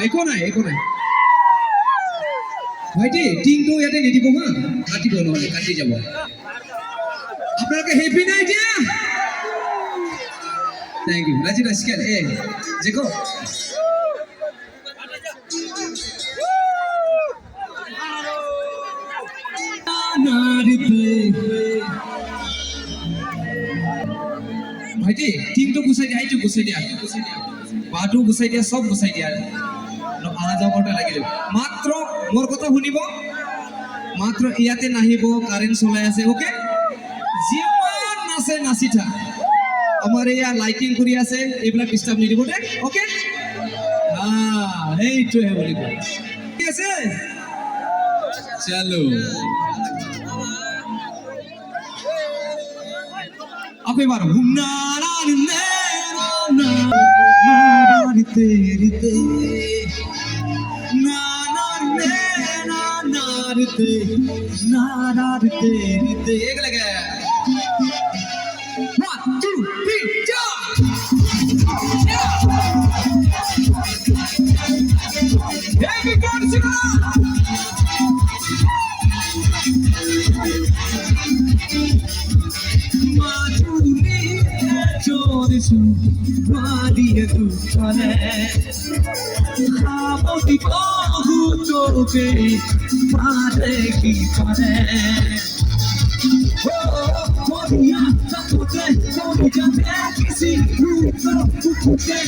একো নাই ভাইটি টিংটো ইয়াতে নিদিব হা কাটিব নহ'লে কাটি যাব আপোনালোকে হেপি নাই দিয়া থ্যাংক ইউ ৰাজি ৰাজকেল জেকো ভাইটি টিংটো গুচাই দিয়া এইটো গুচাই দিয়া বাটো গুচাই দিয়া সব গুচাই দিয়া আহা যাওয়া করতে লাগিল মাত্র মোর কথা শুনিব মাত্র ইয়াতে নাহিব কারেন্ট চলাই আছে ওকে যিমান নাচে নাচি থাক আমার এয়া লাইটিং কৰি আছে এইবিলাক ডিস্টার্ব নিদিব দে ওকে এইটোহে বলিব ঠিক আছে চলো अब एक बार ना ना ना ना ना तेरी तेरी ना ना ना ना तेरी ना ना तेरी तेरी एक लगे 1 2 3 4 everybody sing Maria tu pane amo di poco che fare chi pane Maria tu te come già che si tutte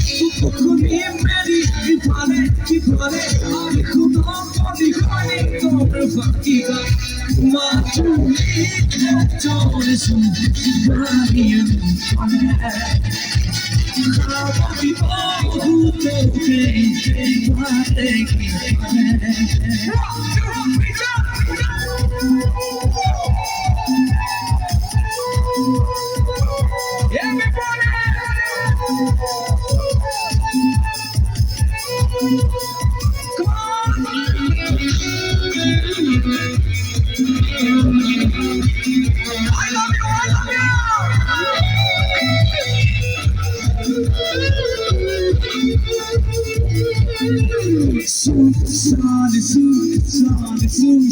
con i meri chi pane ai con di pane come fatica ma tu non su Maria tu pane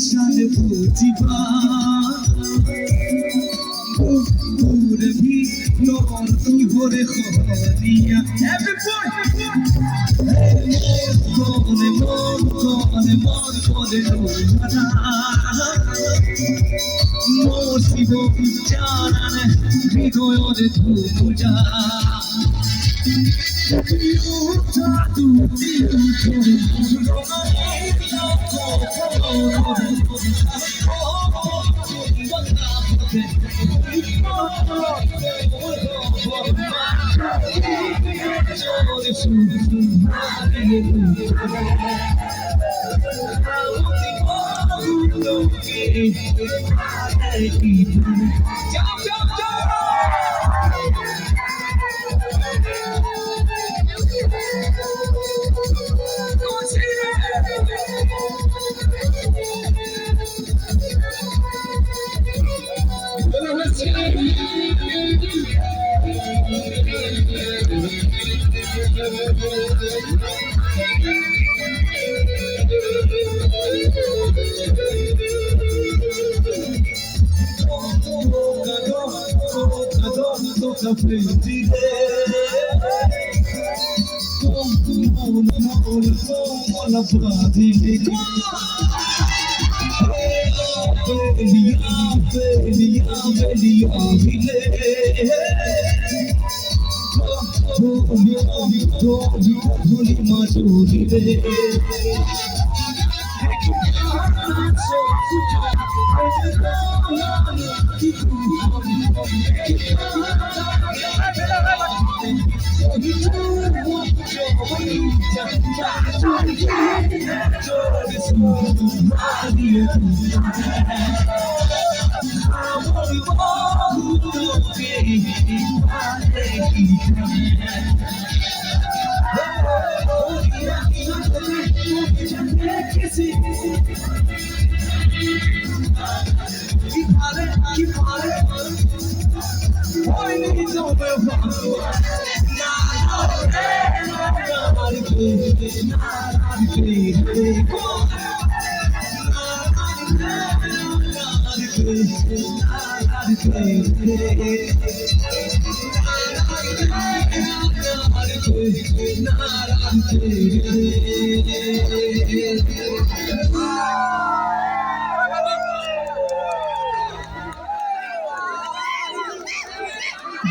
Sale putiva pure bhi nor ki hore khodiya every boy kone mon kone rojana mor sibo janane hridoyore dhuja tu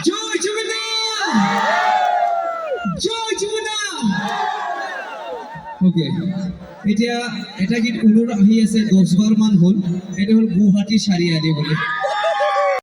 জয় জগন্নাথ জয় জগন্নাথ ওকে এতিয়া এটা গীত ওলৰ আহি আছে 10 বাৰ মান হ'ল এটা হ'ল গুৱাহাটী চাৰিআলি বুলি